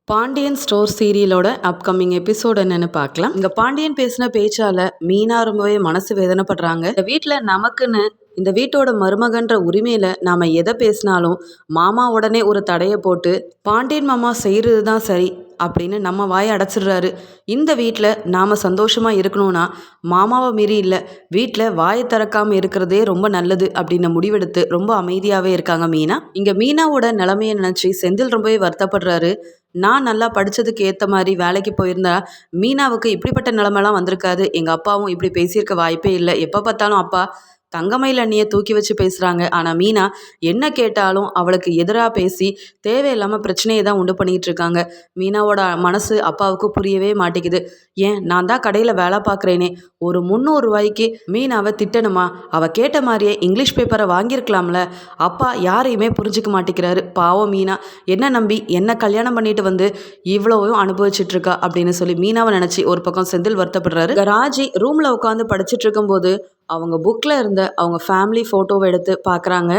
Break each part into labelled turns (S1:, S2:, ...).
S1: Pandian store சீரியலோட upcoming episode என்னன்னு பார்க்கலாம். இங்க பாண்டியன் பேசின பேச்சால மீனா ரொம்பவே மனசு வேதனைப்படுறாங்க. இந்த வீட்டில் நமக்குன்னு இந்த வீட்டோட மருமகன்ற உரிமையில நாம எதை பேசினாலும் மாமா உடனே ஒரு தடையை போட்டு பாண்டியன் மாமா செய்யறது தான் சரி அப்படின்னு நம்ம வாயை அடைச்சிடுறாரு. இந்த வீட்டில் நாம சந்தோஷமா இருக்கணும்னா மாமாவை மீறி இல்லை, வீட்டில் வாயை திறக்காம இருக்கிறதே ரொம்ப நல்லது அப்படின்னு முடிவெடுத்து ரொம்ப அமைதியாகவே இருக்காங்க மீனா. இங்க மீனாவோட நிலைமையை நினைச்சு செந்தில் ரொம்பவே வருத்தப்படுறாரு. நான் நல்லா படித்ததுக்கு ஏற்ற மாதிரி வேலைக்கு போயிருந்தா மீனாவுக்கு இப்படிப்பட்ட நிலமெல்லாம் வந்திருக்காது. எங்கள் அப்பாவும் இப்படி பேசியிருக்க வாய்ப்பே இல்லை. எப்போ பார்த்தாலும் அப்பா தங்கமயில் அண்ணியை தூக்கி வச்சு பேசுகிறாங்க. ஆனால் மீனா என்ன கேட்டாலும் அவளுக்கு எதிராக பேசி தேவையில்லாமல் பிரச்சனையை தான் உண்டு பண்ணிகிட்டு இருக்காங்க. மீனாவோட மனசு அப்பாவுக்கு புரியவே மாட்டேங்குது. ஏன் நான் தான் கடையில் வேலை பார்க்குறேனே, ஒரு 300 ரூபாய்க்கு மீனாவை திட்டணுமா? அவள் கேட்ட மாதிரியே இங்கிலீஷ் பேப்பரை வாங்கியிருக்கலாம்ல. அப்பா யாரையுமே புரிஞ்சிக்க மாட்டேங்கிறாரு. பாவம் மீனா என்ன நம்பி என்ன கல்யாணம் பண்ணிட்டு வந்து இவ்வளவும் அனுபவிச்சுட்டு இருக்கா அப்படின்னு சொல்லி மீனாவை நினச்சி ஒரு பக்கம் செந்தில் வருத்தப்படுறாரு. ராஜி ரூமில் உட்காந்து படிச்சுட்டு இருக்கும்போது அவங்க புக்கில் இருந்த அவங்க ஃபேமிலி ஃபோட்டோவை எடுத்து பார்க்குறாங்க.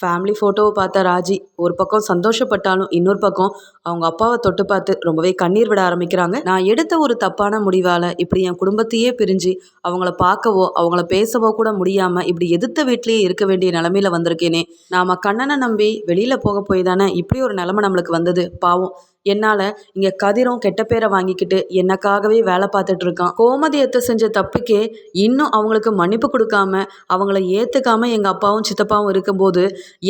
S1: ஃபேமிலி ஃபோட்டோவை பார்த்த ராஜி ஒரு பக்கம் சந்தோஷப்பட்டாலும் இன்னொரு பக்கம் அவங்க அப்பாவை தொட்டு பார்த்து ரொம்பவே கண்ணீர் விட ஆரம்பிக்கிறாங்க. நான் எடுத்த ஒரு தப்பான முடிவால் இப்படி என் குடும்பத்தையே பிரிஞ்சு அவங்கள பார்க்கவோ அவங்கள பேசவோ கூட முடியாமல் இப்படி எதிர்த்த வீட்லேயே இருக்க வேண்டிய நிலமையில வந்திருக்கேனே. நாம் கண்ணனை நம்பி வெளியில் போக போய் தானே இப்படி ஒரு நிலைமை நம்மளுக்கு வந்தது. பாவம் என்னால் இங்கே கதிரும் கெட்ட பேரை வாங்கிக்கிட்டு எனக்காகவே வேலை பார்த்துட்டு இருக்கான். கோமதியத்தை செஞ்ச தப்புக்கே இன்னும் அவங்களுக்கு மன்னிப்பு கொடுக்காம அவங்கள ஏற்றுக்காம எங்கள் அப்பாவும் சித்தப்பாவும் இருக்கும்போது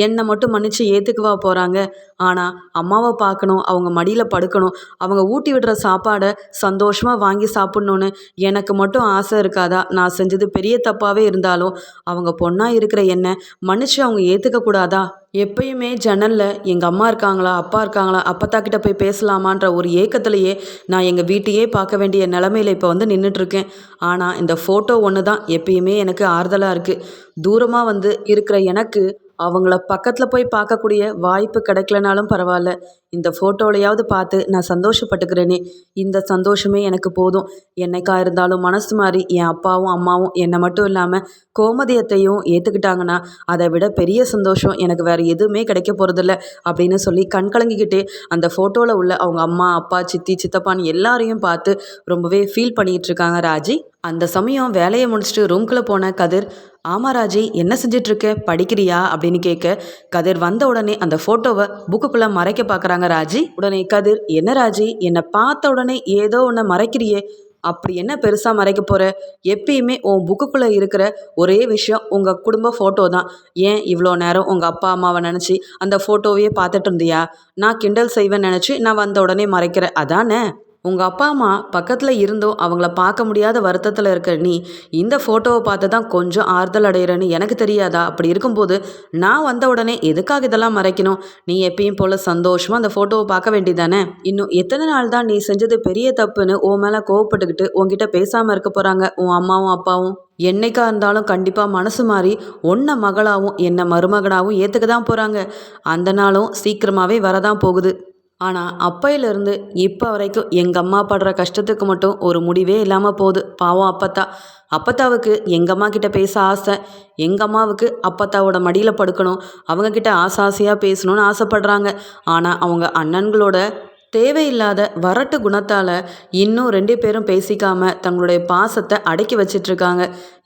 S1: என்னை மட்டும் மன்னிச்சு ஏற்றுக்குவா போகிறாங்க. ஆனால் அம்மாவை பார்க்கணும், அவங்க மடியில் படுக்கணும், அவங்க ஊட்டி விடுற சாப்பாடை சந்தோஷமாக வாங்கி சாப்பிட்ணுன்னு எனக்கு மட்டும் ஆசை இருக்காதா? நான் செஞ்சது பெரிய தப்பாகவே இருந்தாலும் அவங்க பொண்ணாக இருக்கிற என்னை மன்னிச்சு அவங்க ஏற்றுக்க கூடாதா? எப்பயுமே ஜன்னலில் எங்கள் அம்மா இருக்காங்களா, அப்பா இருக்காங்களா, அப்பத்தாக்கிட்ட போய் பேசலாமான்ற ஒரு ஏக்கத்திலேயே நான் எங்கள் வீட்டையே பார்க்க வேண்டிய நிலமையில இப்போ வந்து நின்றுட்டுருக்கேன். ஆனால் இந்த ஃபோட்டோ ஒன்று தான் எப்பயுமே எனக்கு ஆறுதலாக இருக்குது. தூரமாக வந்து இருக்கிற எனக்கு அவங்கள பக்கத்தில் போய் பார்க்கக்கூடிய வாய்ப்பு கிடைக்கலனாலும் பரவாயில்ல, இந்த ஃபோட்டோலையாவது பார்த்து நான் சந்தோஷப்பட்டுக்கிறேனே, இந்த சந்தோஷமே எனக்கு போதும். என்னைக்கா இருந்தாலும் மனசு மாதிரி என் அப்பாவும் அம்மாவும் என்னை மட்டும் இல்லாமல் கோமதியத்தையும் ஏற்றுக்கிட்டாங்கன்னா அதை விட பெரிய சந்தோஷம் எனக்கு வேறு எதுவுமே கிடைக்க போகிறதில்ல அப்படின்னு சொல்லி கண் கலங்கிக்கிட்டே அந்த ஃபோட்டோவில் உள்ள அவங்க அம்மா அப்பா சித்தி சித்தப்பான்னு எல்லாரையும் பார்த்து ரொம்பவே ஃபீல் பண்ணிகிட்டு இருக்காங்க ராஜி. அந்த சமயம் வேலையை முடிச்சுட்டு ரூம்குள்ளே போன கதிர், ஆமா ராஜி என்ன செஞ்சிட்ருக்க, படிக்கிறியா அப்படின்னு கேட்க கதிர் வந்த உடனே அந்த ஃபோட்டோவை புக்குக்குள்ளே மறைக்க பார்க்குறாங்க ராஜி. உடனே கதிர், என்ன ராஜி என்னை பார்த்த உடனே ஏதோ ஒன்று மறைக்கிறியே, அப்படி என்ன பெருசாக மறைக்க போகிற? எப்பயுமே உன் புக்குக்குள்ளே இருக்கிற ஒரே விஷயம் உங்கள் குடும்ப ஃபோட்டோ தான். ஏன் இவ்வளோ நேரம் உங்கள் அப்பா அம்மாவை நினச்சி அந்த ஃபோட்டோவையே பார்த்துட்டு இருந்தியா? நான் கிண்டல் செய்வேன்னு நினச்சி நான் வந்த உடனே மறைக்கிறேன் அதானே? உங்கள் அப்பா அம்மா பக்கத்தில் இருந்தும் அவங்கள பார்க்க முடியாத வருத்தத்தில் இருக்க நீ இந்த ஃபோட்டோவை பார்த்து தான் கொஞ்சம் ஆறுதல் அடைகிறேன்னு எனக்கு தெரியாதா? அப்படி இருக்கும்போது நான் வந்த உடனே எதுக்காக இதெல்லாம் மறைக்கணும்? நீ எப்பயும் போல் சந்தோஷமாக அந்த ஃபோட்டோவை பார்க்க வேண்டியதானே? இன்னும் எத்தனை நாள் தான் நீ செஞ்சது பெரிய தப்புன்னு உன் மேலே கோவப்பட்டுக்கிட்டு உன்கிட்ட பேசாமல் இருக்க போகிறாங்க உன் அம்மாவும் அப்பாவும்? என்னைக்கா இருந்தாலும் கண்டிப்பாக மனசு மாறி உன்னை மகளாகவும் என்னை மருமகனாகவும் ஏற்றுக்க தான் போகிறாங்க. அந்த நாளும் சீக்கிரமாகவே வரதான் போகுது. ஆனால் அப்பையிலேருந்து இப்போ வரைக்கும் எங்கள் அம்மா படுற கஷ்டத்துக்கு மட்டும் ஒரு முடிவே இல்லாமல் போகுது. பாவம் அப்பத்தா. அப்பத்தாவுக்கு எங்கள் அம்மா கிட்ட பேச ஆசை, எங்கள் அம்மாவுக்கு அப்பத்தாவோட மடியில் படுக்கணும், அவங்கக்கிட்ட ஆசையாக பேசணும்னு ஆசைப்படுறாங்க. ஆனால் அவங்க அண்ணன்களோட தேவையில்லாத வரட்டு குணத்தால் இன்னும் 2 பேரும் பேசிக்காம தங்களுடைய பாசத்தை அடக்கி வச்சிட்ருக்காங்க.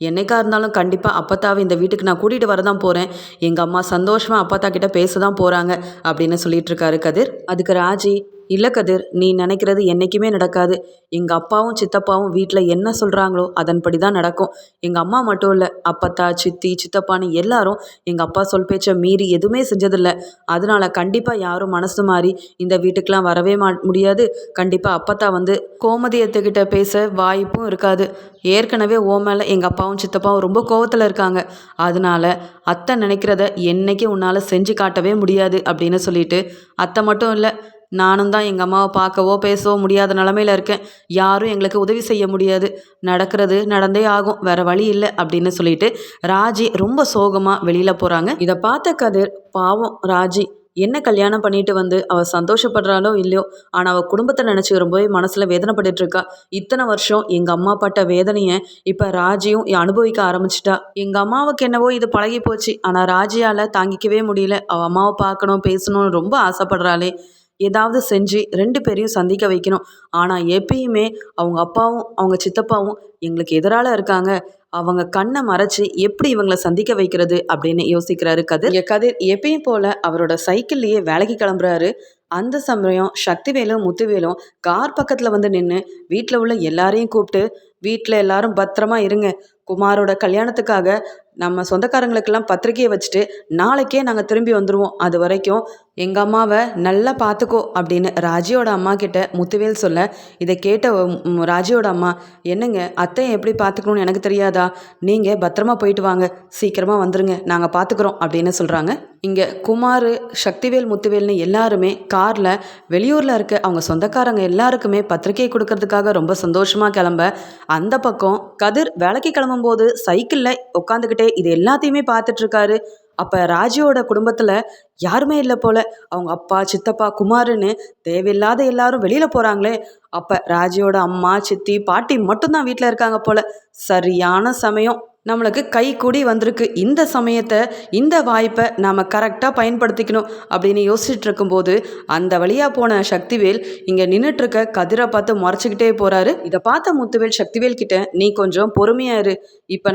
S1: என்னைக்கா இருந்தாலும் கண்டிப்பாக அப்பத்தாவை இந்த வீட்டுக்கு நான் கூட்டிகிட்டு வர தான் போகிறேன், எங்கள் அம்மா சந்தோஷமாக அப்பத்தா கிட்ட பேச தான் போகிறாங்க அப்படின்னு சொல்லிட்டு இருக்காரு கதிர். அதுக்கு ராஜி, இல்லை கதிர், நீ நினைக்கிறது என்றைக்குமே நடக்காது. எங்கள் அப்பாவும் சித்தப்பாவும் வீட்டில் என்ன சொல்கிறாங்களோ அதன்படி தான் நடக்கும். எங்கள் அம்மா மட்டும் இல்லை, அப்பத்தா சித்தி சித்தப்பான்னு எல்லாரும் எங்கள் அப்பா சொல் பேச்சை மீறி எதுவுமே செஞ்சதில்லை. அதனால் கண்டிப்பாக யாரும் மனசு மாறி இந்த வீட்டுக்கெலாம் வரவே முடியாது. கண்டிப்பாக அப்பத்தா வந்து கோமதியத்துக்கிட்ட பேச வாய்ப்பும் இருக்காது. ஏற்கனவே ஓ மேலே எங்கள் அப்பாவும் சித்தப்பாவும் ரொம்ப கோவத்தில் இருக்காங்க. அதனால அத்தை நினைக்கிறத என்றைக்கும் உன்னால் செஞ்சு காட்டவே முடியாது அப்படின்னு சொல்லிட்டு, அத்தை மட்டும் இல்லை நானும் தான் எங்கள் அம்மாவை பார்க்கவோ பேசவோ முடியாத நிலமையில இருக்கேன். யாரும் எங்களுக்கு உதவி செய்ய முடியாது. நடக்கிறது நடந்தே ஆகும், வேற வழி இல்லை அப்படின்னு சொல்லிட்டு ராஜி ரொம்ப சோகமாக வெளியில் போகிறாங்க. இதை பார்த்த கதிர், பாவம் ராஜி என்ன கல்யாணம் பண்ணிட்டு வந்து அவள் சந்தோஷப்படுறாளோ இல்லையோ, ஆனால் அவள் குடும்பத்தை நினச்சி ரொம்பவே மனசில் வேதனைப்பட்டு இருக்கா. இத்தனை வருஷம் எங்கள் அம்மா பட்ட வேதனையை இப்போ ராஜியும் அனுபவிக்க ஆரம்பிச்சிட்டா. எங்கள் அம்மாவுக்கு என்னவோ இது பழகி போச்சு, ஆனால் ராஜியால் தாங்கிக்கவே முடியல. அவள் அம்மாவை பார்க்கணும் பேசணும்னு ரொம்ப ஆசைப்படுறாளே. ஏதாவது செஞ்சு 2 பேரையும் சந்திக்க வைக்கணும். ஆனால் எப்பயுமே அவங்க அப்பாவும் அவங்க சித்தப்பாவும் எங்களுக்கு எதிரால இருக்காங்க. அவங்க கண்ணை மறைச்சு எப்படி இவங்கள சந்திக்க வைக்கிறது அப்படின்னு யோசிக்கிறாரு கதிர். இங்க கதிர் எப்பயும் போல அவரோட சைக்கிள்லயே வேலைக்கு கிளம்புறாரு. அந்த சமயம் சக்திவேலும் முத்துவேலும் கார் பக்கத்துல வந்து நின்று வீட்டில் உள்ள எல்லாரையும் கூப்பிட்டு, வீட்டில் எல்லாரும் பத்திரமா இருங்க, குமாரோட கல்யாணத்துக்காக நம்ம சொந்தக்காரங்களுக்கெல்லாம் பத்திரிக்கையை வச்சுட்டு நாளைக்கே நாங்கள் திரும்பி வந்துடுவோம், அது வரைக்கும் எங்கள் அம்மாவை நல்லா பார்த்துக்கோ அப்படின்னு ராஜியோட அம்மா கிட்ட முத்துவேல் சொல்ல, இதை கேட்ட ராஜியோட அம்மா, என்னங்க அத்தையை எப்படி பார்த்துக்கணும்னு எனக்கு தெரியாதா, நீங்கள் பத்திரமா போயிட்டு வாங்க, சீக்கிரமாக வந்துருங்க, நாங்கள் பார்த்துக்குறோம் அப்படின்னு சொல்கிறாங்க. இங்கே குமார், சக்திவேல், முத்துவேல்னு எல்லாருமே காரில் வெளியூரில் இருக்க அவங்க சொந்தக்காரங்க எல்லாருக்குமே பத்திரிக்கை கொடுக்கறதுக்காக ரொம்ப சந்தோஷமாக கிளம்ப, அந்த பக்கம் கதிர் வேலைக்கு கிளம்பும்போது சைக்கிளில் உட்காந்துக்கிட்டே இது எல்லாத்தையுமே பார்த்துட்ருக்காரு. அப்போ ராஜியோட குடும்பத்தில் யாருமே இல்லை போல. அவங்க அப்பா, சித்தப்பா, குமாருன்னு தேவையில்லாத எல்லாரும் வெளியில் போகிறாங்களே. அப்போ ராஜியோட அம்மா, சித்தி, பாட்டி மட்டும்தான் வீட்டில் இருக்காங்க போல. சரியான சமயம் நம்மளுக்கு கை கூடி வந்திருக்கு. இந்த சமயத்தை, இந்த வாய்ப்பை நாம் கரெக்டாக பயன்படுத்திக்கணும் அப்படின்னு யோசிச்சுட்டு இருக்கும்போது அந்த வழியாக போன சக்திவேல் இங்கே நின்றுட்டுருக்க கதிரை பார்த்து முறைச்சிக்கிட்டே போகிறாரு. இதை பார்த்த முத்துவேல் சக்திவேல் கிட்ட, நீ கொஞ்சம் பொறுமையாக இரு, இப்போ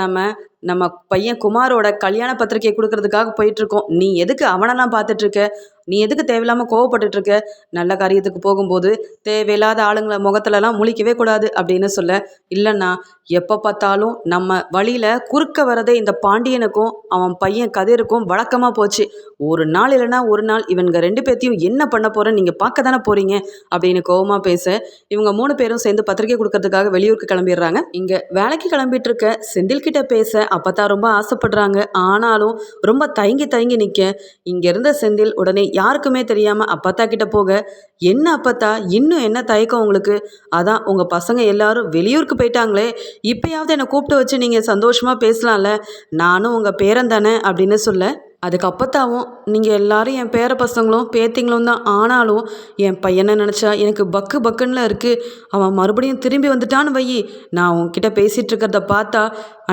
S1: நம்ம பையன் குமாரோட கல்யாண பத்திரிக்கை கொடுக்கறதுக்காக போயிட்டுருக்கோம், நீ எதுக்கு அவனெல்லாம் பார்த்துட்ருக்க, நீ எதுக்கு தேவையில்லாமல் கோவப்பட்டுட்ருக்க, நல்ல காரியத்துக்கு போகும்போது தேவையில்லாத ஆளுங்களை முகத்துலலாம் முழிக்கவே கூடாது அப்படின்னு சொல்ல, இல்லைண்ணா எப்போ பார்த்தாலும் நம்ம வழியில் குறுக்க வரதே இந்த பாண்டியனுக்கும் அவன் பையன் கதிருக்கும் வழக்கமாக போச்சு, ஒரு நாள் இல்லைன்னா ஒரு நாள் இவங்க 2 பேர்த்தையும் என்ன பண்ண போகிறேன்னு நீங்கள் பார்க்க தானே போகிறீங்க அப்படின்னு கோவமாக பேச, இவங்க 3 பேரும் சேர்ந்து பத்திரிக்கை கொடுக்கறதுக்காக வெளியூருக்கு கிளம்பிடுறாங்க. இங்கே வேலைக்கு கிளம்பிட்டு இருக்க செந்தில்கிட்ட பேச அப்பத்தான் ரொம்ப ஆசைப்படுறாங்க. ஆனாலும் ரொம்ப தயங்கி தயங்கி நிற்க, இங்கே இருந்த செந்தில் உடனே யாருக்குமே தெரியாமல் அப்பத்தா கிட்ட போக, என்ன அப்பத்தா இன்னும் என்ன தயக்கம் உங்களுக்கு, அதான் உங்கள் பசங்க எல்லாரும் வெளியூருக்கு போயிட்டாங்களே, இப்போயாவது என்னை கூப்பிட்டு வச்சு நீங்கள் சந்தோஷமாக பேசலாம்ல, நானும் உங்கள் பேரன் தானே அப்படின்னு சொல்ல, அதுக்கு அப்பத்தாவும், நீங்கள் எல்லாரும் என் பேர பசங்களும் பேத்திங்களும் தான், ஆனாலும் என் பையனை நினச்சா எனக்கு பக்கு பக்குன்னு இருக்குது, அவன் மறுபடியும் திரும்பி வந்துட்டான்னு வை, நான் உன்கிட்ட பேசிகிட்டு இருக்கிறத பார்த்தா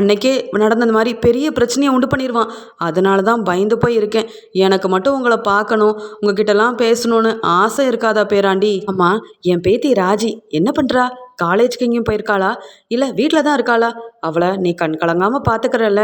S1: அன்னைக்கே நடந்த மாதிரி பெரிய பிரச்சனையை உண்டு பண்ணிடுவான், அதனால தான் பயந்து போய் இருக்கேன், எனக்கு மட்டும் உங்களை பார்க்கணும், உங்ககிட்டலாம் பேசணும்னு ஆசை இருக்காதா பேராண்டி. அம்மா, என் பேத்தி ராஜி என்ன பண்ணுறா, காலேஜுக்கு எங்கேயும் போயிருக்காளா, இல்லை வீட்டில் தான் இருக்காளா, அவளை நீ கண் கலங்காமல் பார்த்துக்கிறல்ல,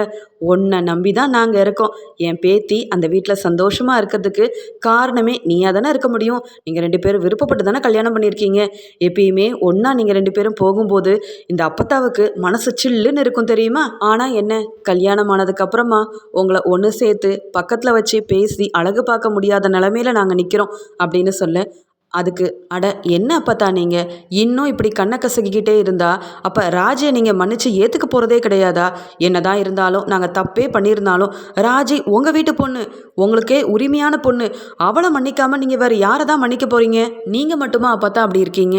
S1: உன்னை நம்பி தான் நாங்கள் இருக்கோம், என் பேத்தி அந்த வீட்டில் சந்தோஷமாக இருக்கிறதுக்கு காரணமே நீயாக தானே இருக்க முடியும், நீங்கள் 2 பேரும் விருப்பப்பட்டு தானே கல்யாணம் பண்ணியிருக்கீங்க, எப்பயுமே ஒன்றா நீங்கள் 2 பேரும் போகும்போது இந்த அப்பத்தாவுக்கு மனசு சில்லுன்னு இருக்கும் தெரியுமா, ஆனால் என்ன கல்யாணம் ஆனதுக்கப்புறமா உங்களை ஒன்று சேர்த்து பக்கத்தில் வச்சு பேசி அழகு பார்க்க முடியாத நிலமையில நாங்கள் நிற்கிறோம் அப்படின்னு சொல்ல, அதுக்கு அட என்ன அப்பத்தா நீங்கள் இன்னும் இப்படி கண்ணை கசக்கிக்கிட்டே இருந்தா அப்போ ராஜியை நீங்கள் மன்னிச்சு ஏற்றுக்க போகிறதே கிடையாதா, என்னதான் இருந்தாலும் நாங்கள் தப்பே பண்ணியிருந்தாலும் ராஜி உங்கள் வீட்டு பொண்ணு, உங்களுக்கே உரிமையான பொண்ணு, அவளை மன்னிக்காமல் நீங்கள் வேறு யாரை தான் மன்னிக்க போகிறீங்க, நீங்கள் மட்டுமா அப்பத்தா அப்படி இருக்கீங்க,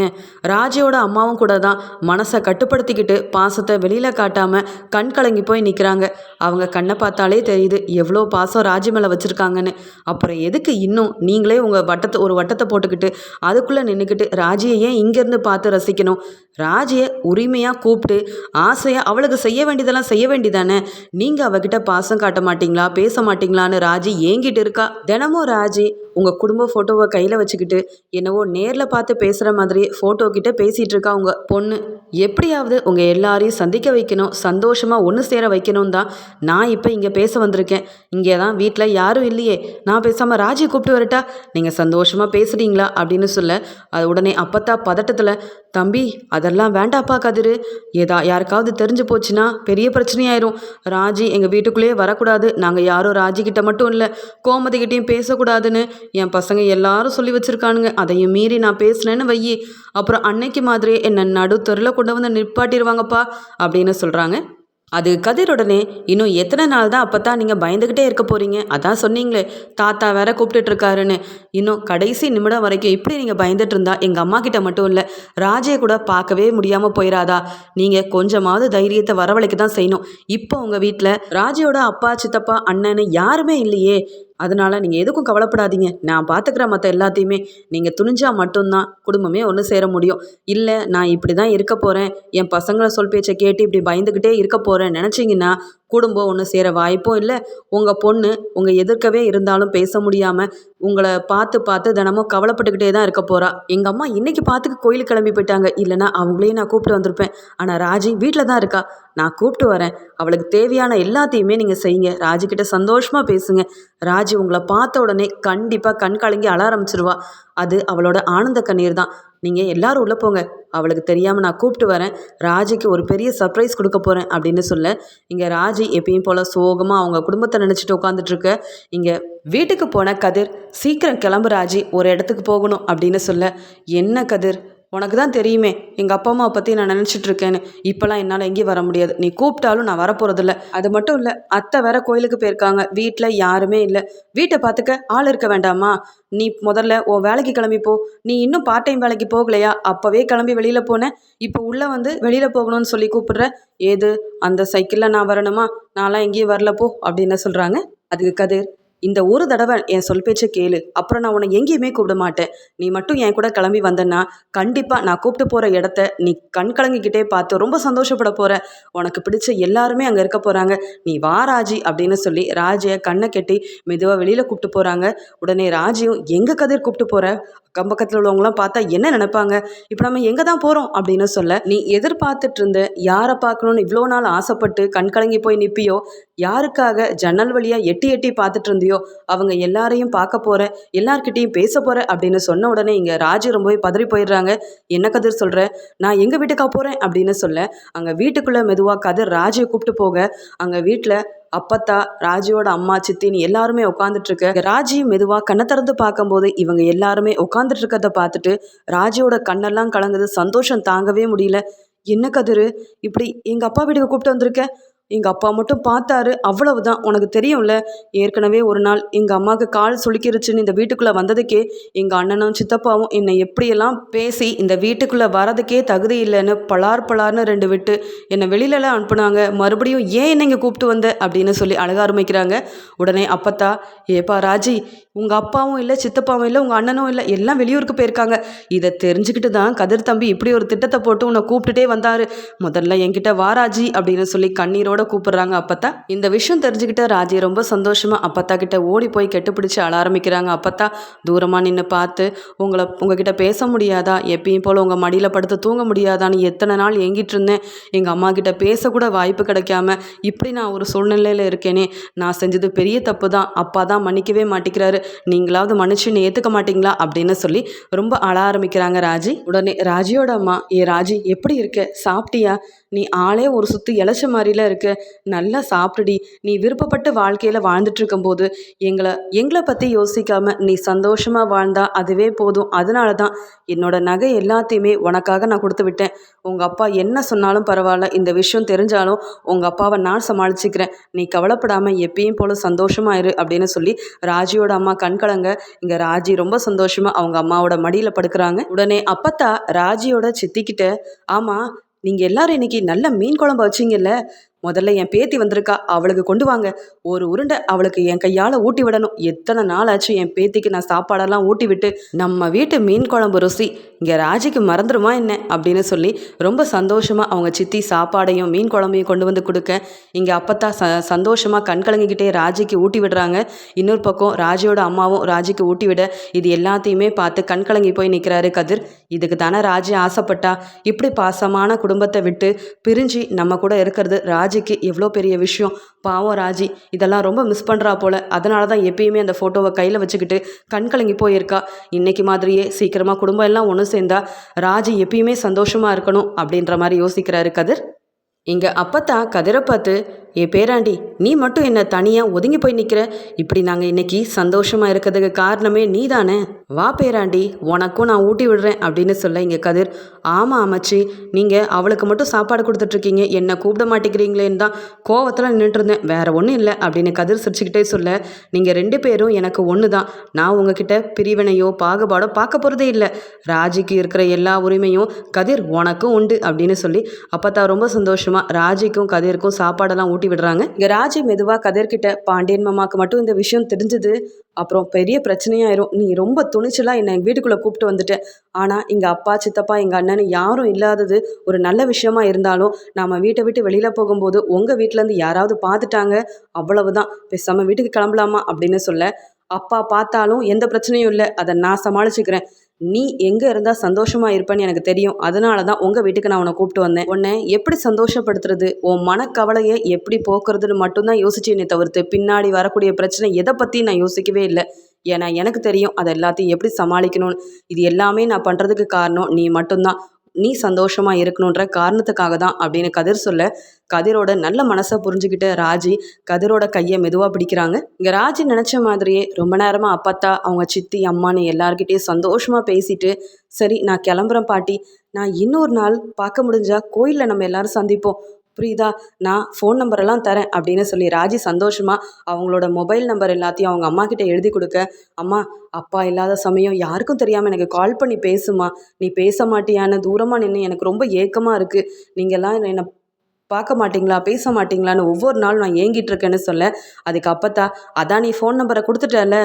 S1: ராஜியோட அம்மாவும் கூட தான் மனசை கட்டுப்படுத்திக்கிட்டு பாசத்தை வெளியில் காட்டாமல் கண் கலங்கி போய் நிற்கிறாங்க, அவங்க கண்ணை பார்த்தாலே தெரியுது எவ்வளோ பாசம் ராஜி மேலே வச்சுருக்காங்கன்னு, அப்புறம் எதுக்கு இன்னும் நீங்களே உங்கள் ஒரு வட்டத்தை போட்டுக்கிட்டு அதுக்குள்ளே நின்றுக்கிட்டு ராஜியை ஏன் இங்கேருந்து பார்த்து ரசிக்கணும், ராஜியை உரிமையாக கூப்பிட்டு ஆசையாக அவளுக்கு செய்ய வேண்டியதெல்லாம் செய்ய வேண்டியதானே, நீங்கள் அவகிட்ட பாசம் காட்ட மாட்டிங்களா, பேச மாட்டிங்களான்னு ராஜி ஏங்கிட்டு இருக்கா. தினமும் ராஜி உங்கள் குடும்ப ஃபோட்டோவை கையில் வச்சுக்கிட்டு என்னவோ நேரில் பார்த்து பேசுகிற மாதிரி ஃபோட்டோ கிட்ட பேசிகிட்டு இருக்கா உங்கள் பொண்ணு. எப்படியாவது உங்கள் எல்லாரையும் சந்திக்க வைக்கணும், சந்தோஷமாக ஒன்று சேர வைக்கணும் தான் நான் இப்போ இங்கே பேச வந்திருக்கேன். இங்கே தான் வீட்டில் யாரும் இல்லையே, நான் பேசாமல் ராஜியை கூப்பிட்டு வரட்டா, நீங்கள் சந்தோஷமாக பேசுகிறீங்களா அப்படின்னு சொல்ல, அது உடனே அப்பத்தா பதட்டத்தில், தம்பி அதெல்லாம் வேண்டாப்பா கதிரு, யாருக்காவது தெரிஞ்சு போச்சுன்னா பெரிய பிரச்சனையாயிரும், ராஜி எங்கள் வீட்டுக்குள்ளேயே வரக்கூடாது, நாங்கள் யாரும் ராஜிக்கிட்ட மட்டும் இல்லை கோமதிக்கிட்டையும் பேசக்கூடாதுன்னு என் பசங்க எல்லாரும் சொல்லி வச்சுருக்கானுங்க, அதையும் மீறி நான் பேசினேன்னு வையி, அப்புறம் அன்னைக்கு மாதிரியே என்னை நடுத்தெருவில் கொண்டு வந்து நிப்பாட்டிடுவாங்கப்பா அப்படின்னு சொல்கிறாங்க. அது கதிருடனே, இன்னும் எத்தனை நாள் தான் அப்போ தான் நீங்கள் பயந்துக்கிட்டே இருக்க போகிறீங்க, அதான் சொன்னீங்களே தாத்தா வேற கூப்பிட்டுட்ருக்காருன்னு, இன்னும் கடைசி நிமிடம் வரைக்கும் இப்படி நீங்கள் பயந்துட்டு இருந்தா எங்கள் அம்மா கிட்ட மட்டும் இல்லை ராஜையை கூட பார்க்கவே முடியாமல் போயிடாதா, நீங்கள் கொஞ்சமாவது தைரியத்தை வரவழைக்க தான் செய்யணும். இப்போ உங்கள் வீட்டில் ராஜையோட அப்பா, சித்தப்பா, அண்ணன்னு யாருமே இல்லையே, அதனால் நீங்கள் எதுக்கும் கவலைப்படாதீங்க, நான் பார்த்துக்கிறேன் மற்ற எல்லாத்தையுமே, நீங்கள் துணிஞ்சால் மட்டும்தான் குடும்பமே ஒன்று சேர முடியும், இல்லை நான் இப்படி தான் இருக்க போகிறேன், என் பசங்களை சொல் பேச்சை கேட்டு இப்படி பயந்துக்கிட்டே இருக்க போகிறேன் நினச்சிங்கன்னா குடும்பம் ஒன்று சேர வாய்ப்பும் இல்லை. உங்கள் பொண்ணு உங்கள் எதிர்க்கவே இருந்தாலும் பேச முடியாமல் உங்களை பார்த்து பார்த்து தினமும் கவலைப்பட்டுக்கிட்டே தான் இருக்க போகிறா. எங்கள் அம்மா இன்னைக்கு பார்த்துக்கு கோயிலுக்கு கிளம்பி போயிட்டாங்க, இல்லைன்னா அவங்களையும் நான் கூப்பிட்டு வந்திருப்பேன். ஆனால் ராஜி வீட்டில் தான் இருக்கா, நான் கூப்பிட்டு வரேன். அவளுக்கு தேவையான எல்லாத்தையுமே நீங்கள் செய்யுங்க. ராஜிக்கிட்ட சந்தோஷமாக பேசுங்க. ராஜி உங்களை பார்த்த உடனே கண்டிப்பாக கண் கலங்கி அழ ஆரம்பிச்சிருவா. அது அவளோட ஆனந்த கண்ணீர் தான். நீங்கள் எல்லாரும் உள்ளே போங்க, அவளுக்கு தெரியாமல் நான் கூப்பிட்டு வரேன். ராஜிக்கு ஒரு பெரிய சர்ப்ரைஸ் கொடுக்க போகிறேன் அப்படின்னு சொல்ல, இங்கே ராஜி எப்பயும் போல் சோகமாக அவங்க குடும்பத்தை நினச்சிட்டு உட்காந்துட்ருக்க. இங்கே வீட்டுக்கு போன கதிர், சீக்கிரம் கிளம்பு ராஜி, ஒரு இடத்துக்கு போகணும் அப்படின்னு சொல்ல, என்ன கதிர், உனக்கு தான் தெரியுமே எங்கள் அப்பா அம்மாவை பற்றி நான் நினச்சிட்டு இருக்கேன்னு. இப்போலாம் என்னால் எங்கேயும் வர முடியாது, நீ கூப்பிட்டாலும் நான் வரப்போகிறதில்ல. அது மட்டும் இல்லை, அத்தை வேற கோயிலுக்கு போயிருக்காங்க, வீட்டில் யாருமே இல்லை. வீட்டை பார்த்துக்க ஆள் இருக்க வேண்டாமா? நீ முதல்ல உன் வேலைக்கு கிளம்பி போ. நீ இன்னும் பார்ட் டைம் வேலைக்கு போகலையா? அப்போவே கிளம்பி வெளியில் போனேன், இப்போ உள்ளே வந்து வெளியில் போகணும்னு சொல்லி கூப்பிடுற. ஏது அந்த சைக்கிளில் நான் வரணுமா? நான்லாம் எங்கேயும் வரல போ அப்படின்னு சொல்கிறாங்க. அதுக்கு கதிர், இந்த ஒரு தடவை என் சொல் பேச்சை கேளு, அப்புறம் நான் உன்னை எங்கேயுமே கூப்பிட மாட்டேன். நீ மட்டும் என் கூட கிளம்பி வந்தேன்னா கண்டிப்பாக நான் கூப்பிட்டு போகிற இடத்த நீ கண் கலங்கிக்கிட்டே பார்த்து ரொம்ப சந்தோஷப்பட போகிற. உனக்கு பிடிச்ச எல்லாருமே அங்கே இருக்க போகிறாங்க. நீ வா ராஜி அப்படின்னு சொல்லி ராஜியை கண்ணை கட்டி மெதுவாக வெளியில் கூப்பிட்டு போகிறாங்க. உடனே ராஜியும், எங்கே கதிர் கூப்பிட்டு போகிற? அக்கம் பக்கத்தில் உள்ளவங்களாம் பார்த்தா என்ன நினைப்பாங்க? இப்போ நம்ம எங்கே தான் போகிறோம் அப்படின்னு சொல்ல, நீ எதிர்பார்த்துட்டு இருந்த யாரை பார்க்கணுன்னு இவ்வளோ நாள் ஆசைப்பட்டு கண் கலங்கி போய் நிற்பியோ, யாருக்காக ஜன்னல் வழியாக எட்டி எட்டி பார்த்துட்டு இருந்தியோ அவங்க எல்லாரையும் பார்க்க போகிற, எல்லார்கிட்டையும் பேச போகிற அப்படின்னு சொன்ன உடனே இங்கே ராஜி ரொம்பவே பதறி போயிடுறாங்க. என்ன கதிர் சொல்கிற? நான் எங்கள் வீட்டுக்கா போகிறேன் அப்படின்னு சொல்ல, அங்கே வீட்டுக்குள்ளே மெதுவாக கதிர் ராஜியை கூப்பிட்டு போக, அங்கே வீட்டில் அப்பத்தா, ராஜியோட அம்மா, சித்தின்னு எல்லாருமே உட்காந்துட்டு இருக்க. ராஜி மெதுவாக கண்ணை திறந்து பார்க்கும்போது இவங்க எல்லாருமே உட்காந்துட்டு இருக்கிறத பார்த்துட்டு ராஜியோட கண்ணெல்லாம் கலங்குது. சந்தோஷம் தாங்கவே முடியல. என்ன கதிர், இப்படி எங்கள் அப்பா வீட்டுக்கு கூப்பிட்டு வந்திருக்க? எங்கள் அப்பா மட்டும் பார்த்தாரு, அவ்வளவுதான். உனக்கு தெரியும்ல, ஏற்கனவே ஒரு நாள் எங்கள் அம்மாவுக்கு கால் சுளுக்கிருச்சுன்னு இந்த வீட்டுக்குள்ளே வந்ததுக்கே எங்கள் அண்ணனும் சித்தப்பாவும் என்னை எப்படியெல்லாம் பேசி இந்த வீட்டுக்குள்ளே வரதுக்கே தகுதி இல்லைன்னு பலார்னு 2 விட்டு என்னை வெளியிலலாம் அனுப்புனாங்க. மறுபடியும் ஏன் என்னை இங்கே கூப்பிட்டு வந்த அப்படின்னு சொல்லி அழக ஆரம்பிக்கிறாங்க. உடனே அப்பத்தா, ஏப்பா ராஜி, உங்கள் அப்பாவும் இல்லை, சித்தப்பாவும் இல்லை, உங்கள் அண்ணனும் இல்லை, எல்லாம் வெளியூருக்கு போயிருக்காங்க. இதை தெரிஞ்சுக்கிட்டு தான் கதிர் தம்பி இப்படி ஒரு திட்டத்தை போட்டு உன்னை கூப்பிட்டுட்டே வந்தார். முதல்ல என்கிட்ட வா ராஜி அப்படின்னு சொல்லி கண்ணீரோட கூப்பிடுறாங்க அப்பத்தா. இந்த விஷயம் தெரிஞ்சுக்கிட்ட ராஜி ரொம்ப சந்தோஷமா அப்பத்தா கிட்ட ஓடி போய் கெட்டுப்பிடிச்சு அழ ஆரம்பிக்கிறாங்க. அப்பத்தா தூரமாக நின்று பார்த்து, உங்ககிட்ட பேச முடியாதா? எப்பயும் போல் உங்கள் மடியில் படுத்து தூங்க முடியாதான்னு எத்தனை நாள் ஏங்கிட்டு இருந்தேன். எங்கள் அம்மா கிட்ட பேசக்கூட வாய்ப்பு கிடைக்காம இப்படி நான் ஒரு சூழ்நிலையில் இருக்கேனே, நான் செஞ்சது பெரிய தப்பு தான். அப்பா தான் மன்னிக்கவே மாட்டேங்கிறாரு, நீங்களாவது மன்னிச்சு என்னை ஏற்றுக்க மாட்டீங்களா அப்படின்னு சொல்லி ரொம்ப அழ ஆரம்பிக்கிறாங்க ராஜி. உடனே ராஜியோட அம்மா, ஏ ராஜி எப்படி இருக்க, சாப்பிட்டியா? நீ ஆளே ஒரு சுத்து இளைச்ச மாதிரில இருக்க, நல்லா சாப்பிடுடி. நீ விருப்பப்பட்ட வாழ்க்கையில் வாழ்ந்துட்டு இருக்கும்போது எங்களை பற்றி யோசிக்காம நீ சந்தோஷமா வாழ்ந்தா அதுவே போதும். அதனால தான் என்னோட நகை எல்லாத்தையுமே உனக்காக நான் கொடுத்து விட்டேன். உங்கள் அப்பா என்ன சொன்னாலும் பரவாயில்ல, இந்த விஷயம் தெரிஞ்சாலும் உங்கள் அப்பாவை நான் சமாளிச்சுக்கிறேன். நீ கவலைப்படாமல் எப்பயும் போல சந்தோஷமா இரு அப்படின்னு சொல்லி ராஜியோட அம்மா கண்கலங்க. இங்கே ராஜி ரொம்ப சந்தோஷமா அவங்க அம்மாவோட மடியில் படுக்கிறாங்க. உடனே அப்பத்தா ராஜியோட சித்திக்கிட்ட, ஆமாம் நீங்கள் எல்லாரும் இன்னைக்கு நல்ல மீன் குழம்பு வச்சிங்கல்ல, முதல்ல என் பேத்தி வந்திருக்கா, அவளுக்கு கொண்டு வாங்க. ஒரு உருண்டை அவளுக்கு என் கையால் ஊட்டி விடணும். எத்தனை நாள் ஆச்சு என் பேத்திக்கு நான் சாப்பாடெல்லாம் ஊட்டி விட்டு. நம்ம வீட்டு மீன் குழம்பு ருசி இங்கே ராஜிக்கு மறந்துடுமா என்ன அப்படின்னு சொல்லி ரொம்ப சந்தோஷமாக அவங்க சித்தி சாப்பாடையும் மீன் குழம்பையும் கொண்டு வந்து கொடுக்க, இங்கே அப்பத்தா சந்தோஷமாக கண் கலங்கிக்கிட்டே ராஜிக்கு ஊட்டி விடுறாங்க. இன்னொரு பக்கம் ராஜியோட அம்மாவும் ராஜிக்கு ஊட்டி விட இது எல்லாத்தையுமே பார்த்து கண் கலங்கி போய் நிற்கிறாரு கதிர். இதுக்கு தானே ராஜி ஆசைப்பட்டா. இப்படி பாசமான குடும்பத்தை விட்டு பிரிஞ்சு நம்ம கூட இருக்கிறது ராஜிக்கு எவ்வளோ பெரிய விஷயம். பாவம் ராஜி இதெல்லாம் ரொம்ப மிஸ் பண்ணுறா போல். அதனால தான் எப்பயுமே அந்த ஃபோட்டோவை கையில் வச்சுக்கிட்டு கண் கலங்கி போயிருக்கா. இன்னைக்கு மாதிரியே சீக்கிரமாக குடும்பம் எல்லாம் ஒன்று சேர்ந்தா ராஜி எப்பயுமே சந்தோஷமாக இருக்கணும் அப்படின்ற மாதிரி யோசிக்கிறாரு கதிர். இங்கே அப்பத்தா கதிரை பார்த்து, ஏ பேராண்டி, நீ மட்டும் என்ன தனியாக ஒதுங்கி போய் நிற்கிற? இப்படி நாங்கள் இன்னைக்கு சந்தோஷமாக இருக்கிறதுக்கு காரணமே நீ தானே. வா பேராண்டி, உனக்கும் நான் ஊட்டி விடுறேன் அப்படின்னு சொல்ல, இங்கே கதிர், ஆமாம் அமைச்சி, நீங்கள் அவளுக்கு மட்டும் சாப்பாடு கொடுத்துட்ருக்கீங்க, என்னை கூப்பிட மாட்டேங்கிறீங்களேன்னு தான் கோவத்தில் நின்றுட்டு இருந்தேன், வேற ஒன்றும் இல்லை அப்படின்னு கதிர் சிரிச்சுக்கிட்டே சொல்ல, நீங்கள் 2 பேரும் எனக்கு ஒன்று தான். நான் உங்ககிட்ட பிரிவினையோ பாகுபாடோ பார்க்க போகிறதே இல்லை. ராஜிக்கு இருக்கிற எல்லா உரிமையும் கதிர் உனக்கும் உண்டு அப்படின்னு சொல்லி அப்பத்தா ரொம்ப சந்தோஷமாக சந்தோஷமா ராஜிக்கும் கதிருக்கும் சாப்பாடெல்லாம் ஊட்டி விடுறாங்க. இங்க ராஜி மெதுவா கதிர்கிட்ட பாண்டியன் மாமாக்கு மட்டும் இந்த விஷயம் தெரிஞ்சது அப்புறம் பெரிய பிரச்சனையாயிரும். நீ ரொம்ப துணிச்சலா என்னை வீட்டுக்குள்ள கூப்பிட்டு வந்துட்ட. ஆனா எங்க அப்பா சித்தப்பா எங்க அண்ணன் யாரும் இல்லாதது ஒரு நல்ல விஷயமா இருந்தாலும் நாம வீட்டை விட்டு வெளியில போகும்போது உங்க வீட்டுல இருந்து யாராவது பார்த்துட்டாங்க, அவ்வளவுதான், பேசாம வீட்டுக்கு கிளம்பலாமா அப்படின்னு சொல்ல, அப்பா பார்த்தாலும் எந்த பிரச்சனையும் இல்லை, அதை நான் சமாளிச்சுக்கிறேன். நீ எங்க இருந்தா சந்தோஷமா இருப்பேன்னு எனக்கு தெரியும். அதனால தான் உங்க வீட்டுக்கு நான் உன்னை கூப்பிட்டு வந்தேன். உன்னை எப்படி சந்தோஷப்படுத்துறது, உன் மனக்கவலையை எப்படி போக்குறதுன்னு மட்டும்தான் யோசிச்சேனே தவிர்த்து பின்னாடி வரக்கூடிய பிரச்சனை எதை பத்தி நான் யோசிக்கவே இல்லை. ஏன்னா எனக்கு தெரியும் அதை எல்லாத்தையும் எப்படி சமாளிக்கணும்னு. இது எல்லாமே நான் பண்றதுக்கு காரணம் நீ மட்டும்தான். நீ சந்தோஷமா இருக்கணுன்ற காரணத்துக்காக தான் அப்படின்னு கதிர் சொல்ல, கதிரோட நல்ல மனசை புரிஞ்சுக்கிட்டு ராஜி கதிரோட கையை மெதுவாக பிடிக்கிறாங்க. இங்கே ராஜி நினச்ச மாதிரியே ரொம்ப நேரமாக அப்பத்தா அவங்க சித்தி அம்மான்னு எல்லார்கிட்டேயும் சந்தோஷமாக பேசிட்டு, சரி நான் கிளம்புறேன் பாட்டி, நான் இன்னொரு நாள் பார்க்க முடிஞ்சா கோயிலில் நம்ம எல்லாரும் சந்திப்போம், புரியுதா, நான் ஃபோன் நம்பரெல்லாம் தரேன் அப்படின்னு சொல்லி ராஜி சந்தோஷமாக அவங்களோட மொபைல் நம்பர் எல்லாத்தையும் அவங்க அம்மா கிட்ட எழுதி கொடுக்க, அம்மா அப்பா இல்லாத சமயம் யாருக்கும் தெரியாமல் எனக்கு கால் பண்ணி பேசுமா, நீ பேச மாட்டியான்னு தூரமாக நின்று எனக்கு ரொம்ப ஏக்கமாக இருக்குது, நீங்கள்லாம் என்னை பார்க்க மாட்டிங்களா பேச மாட்டிங்களான்னு ஒவ்வொரு நாளும் நான் ஏங்கிட்டு இருக்கேன்னு சொல்ல, அதுக்கு அப்பத்தா அதான் நீ ஃபோன் நம்பரை கொடுத்துட்டல,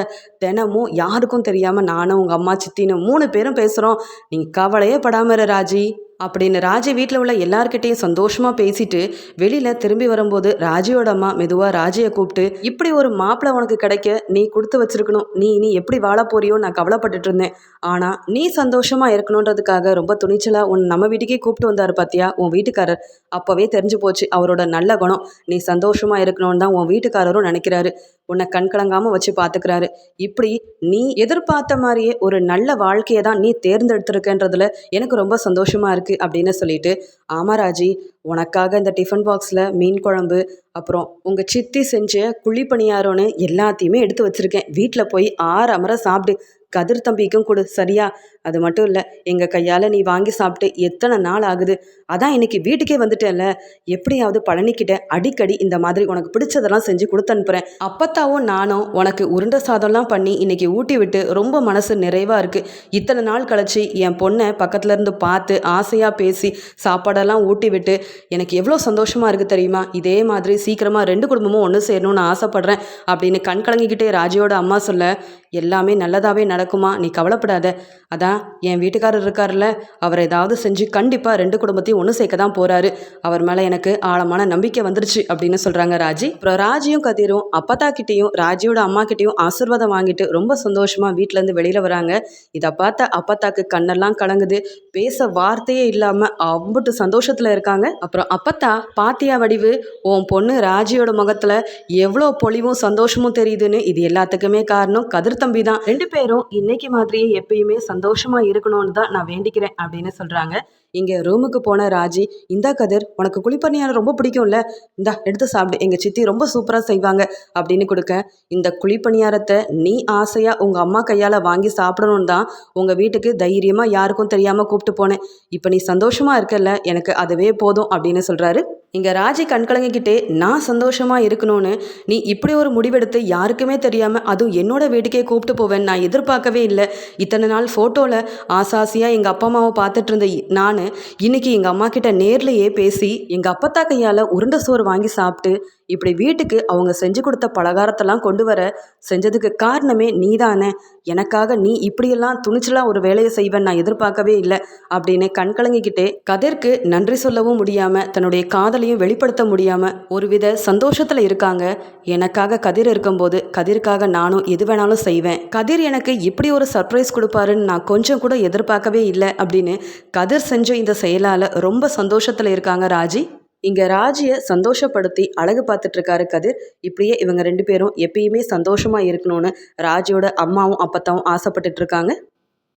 S1: தினமும் யாருக்கும் தெரியாமல் நானும் உங்கள் அம்மா சித்தின்னு 3 பேரும் பேசுகிறோம், நீங்கள் கவலையே படாம இரு ராஜி அப்படின்னு ராஜி வீட்டில் உள்ள எல்லார்கிட்டையும் சந்தோஷமாக பேசிட்டு வெளியில் திரும்பி வரும்போது ராஜியோட அம்மா மெதுவாக ராஜியை கூப்பிட்டு, இப்படி ஒரு மாப்பிள்ளை உனக்கு கிடைக்க நீ கொடுத்து வச்சிருக்கணும், நீ எப்படி வாழ போறியோ நான் கவலைப்பட்டுட்டு இருந்தேன், ஆனால் நீ சந்தோஷமாக இருக்கணுன்றதுக்காக ரொம்ப துணிச்சலாக உன் நம்ம வீட்டுக்கே கூப்பிட்டு வந்தார் பார்த்தியா உன் வீட்டுக்காரர், அப்போவே தெரிஞ்சு போச்சு அவரோட நல்ல குணம், நீ சந்தோஷமாக இருக்கணும்னு தான் உன் வீட்டுக்காரரும் நினைக்கிறாரு, உன்னை கண்கலங்காமல் வச்சு பார்த்துக்கிறாரு, இப்படி நீ எதிர்பார்த்த மாதிரியே ஒரு நல்ல வாழ்க்கையை தான் நீ தேர்ந்தெடுத்திருக்கன்றதுல எனக்கு ரொம்ப சந்தோஷமாக இருக்குது அப்படின்னு சொல்லிட்டு, ஆமா ராஜி, உனக்காக இந்த டிஃபன் பாக்ஸில் மீன் குழம்பு அப்புறம் உங்கள் சித்தி செஞ்ச குழி பணியாரம்னு எல்லாத்தையுமே எடுத்து வச்சுருக்கேன், வீட்டில் போய் ஆறாமற சாப்பிடு, கதிர் தம்பிக்கும் கொடு சரியா, அது மட்டும் இல்லை எங்கள் கையால் நீ வாங்கி சாப்பிட்டு எத்தனை நாள் ஆகுது, அதான் இன்னைக்கு வீட்டுக்கே வந்துட்டேன்ல, எப்படியாவது பழனிக்கிட்ட அடிக்கடி இந்த மாதிரி உனக்கு பிடிச்சதெல்லாம் செஞ்சு கொடுத்து அனுப்புகிறேன், அப்பத்தாவும் நானும் உனக்கு உருண்டை சாதம்லாம் பண்ணி இன்னைக்கு ஊட்டி விட்டு ரொம்ப மனசு நிறைவாக இருக்குது, இத்தனை நாள் கழிச்சு என் பொண்ணை பக்கத்துல இருந்து பார்த்து ஆசையாக பேசி சாப்பாடெல்லாம் ஊட்டி விட்டு எனக்கு எவ்வளோ சந்தோஷமாக இருக்குது தெரியுமா, இதே மாதிரி சீக்கிரமாக 2 குடும்பமும் ஒன்று சேரணும்னு ஆசைப்பட்றேன் அப்படின்னு கண் கலங்கிக்கிட்டே ராஜியோட அம்மா சொல்ல, எல்லாமே நல்லதாகவே நடக்குமா, நீ கவலைப்படாத, அதான் என் வீட்டுக்காரர் இருக்கார்ல, அவர் ஏதாவது செஞ்சு கண்டிப்பாக 2 குடும்பத்தையும் ஒன்று சேர்க்க தான் போகிறாரு, அவர் மேலே எனக்கு ஆழமான நம்பிக்கை வந்துருச்சு அப்படின்னு சொல்கிறாங்க ராஜி. அப்புறம் ராஜியும் கதிரும் அப்பத்தா கிட்டேயும் ராஜியோட அம்மா கிட்டேயும் ஆசீர்வாதம் வாங்கிட்டு ரொம்ப சந்தோஷமாக வீட்டிலேருந்து வெளியில் வராங்க. இதை பார்த்த அப்பத்தாக்கு கண்ணெல்லாம் கலங்குது, பேச வார்த்தையே இல்லாமல் அம்புட்டு சந்தோஷத்தில் இருக்காங்க. அப்புறம் அப்பத்தா பாத்தியா வடிவு, உன் பொண்ணு ராஜியோட முகத்தில் எவ்வளோ பொலிவும் சந்தோஷமும் தெரியுதுன்னு, இது எல்லாத்துக்குமே காரணம் கதிர் தம்பி தான், 2 பேரும் இன்னைக்கு மாதிரியே எப்பயுமே சந்தோஷமா இருக்கணும்னு தான் நான் வேண்டிக்கிறேன் அப்படின்னு சொல்றாங்க. இங்க ரூமுக்கு போன ராஜி, இந்தா கதிர் உனக்கு குழிப்பணியாரம் ரொம்ப பிடிக்கும்ல, இந்தா எடுத்து சாப்பிடு, எங்க சித்தி ரொம்ப சூப்பரா செய்வாங்க அப்படின்னு கொடுக்க, இந்த குழிப்பணியாரத்தை நீ ஆசையா உங்க அம்மா கையால வாங்கி சாப்பிடணும்னு தான் உங்க வீட்டுக்கு தைரியமா யாருக்கும் தெரியாம கூப்பிட்டு போனேன், இப்போ நீ சந்தோஷமா இருக்கல்ல, எனக்கு அதுவே போதும் அப்படின்னு சொல்றாரு. இங்க ராஜி கண்கலங்கிக்கிட்டே, நான் சந்தோஷமா இருக்கணும்னு நீ இப்படி ஒரு முடிவெடுத்து யாருக்குமே தெரியாம அதுவும் என்னோட வீட்டுக்கே கூப்பிட்டு போவேன் நான் எதிர்பார்க்கவே இல்லை, இத்தனை நாள் ஃபோட்டோவில் ஆசாசியாக எங்கள் அப்பா அம்மாவை பார்த்துட்டு இருந்த நான் இன்னைக்கு எங்கள் அம்மா கிட்ட நேர்லையே பேசி எங்கள் அப்பத்தா கையால் உருண்டை சோறு வாங்கி சாப்பிட்டு இப்படி வீட்டுக்கு அவங்க செஞ்சு கொடுத்த பலகாரத்தெல்லாம் கொண்டு வர செஞ்சதுக்கு காரணமே நீ தானே, எனக்காக நீ இப்படியெல்லாம் துணிச்சலாக ஒரு வேலையை செய்வேன் நான் எதிர்பார்க்கவே இல்லை அப்படின்னு கண்கலங்கிக்கிட்டே கதிர்க்கு நன்றி சொல்லவும் முடியாமல் தன்னுடைய காதலையும் வெளிப்படுத்த முடியாமல் ஒருவித சந்தோஷத்தில் இருக்காங்க. எனக்காக கதிர் இருக்கும்போது கதிர்க்காக நானும் எது வேணாலும் செய்வேன், கதிர் எனக்கு இப்படி ஒரு சர்ப்ரைஸ் கொடுப்பாருன்னு நான் கொஞ்சம் கூட எதிர்பார்க்கவே இல்லை அப்படின்னு கதிர் செஞ்ச இந்த செயலால் ரொம்ப சந்தோஷத்தில் இருக்காங்க ராஜி. இங்கே ராஜியை சந்தோஷப்படுத்தி அழகு பார்த்துட்டு இருக்காரு கதிர். இப்படியே இவங்க 2 பேரும் எப்பயுமே சந்தோஷமாக இருக்கணும்னு ராஜியோட அம்மாவும் அப்பத்தாவும் ஆசைப்பட்டுட்டு இருக்காங்க.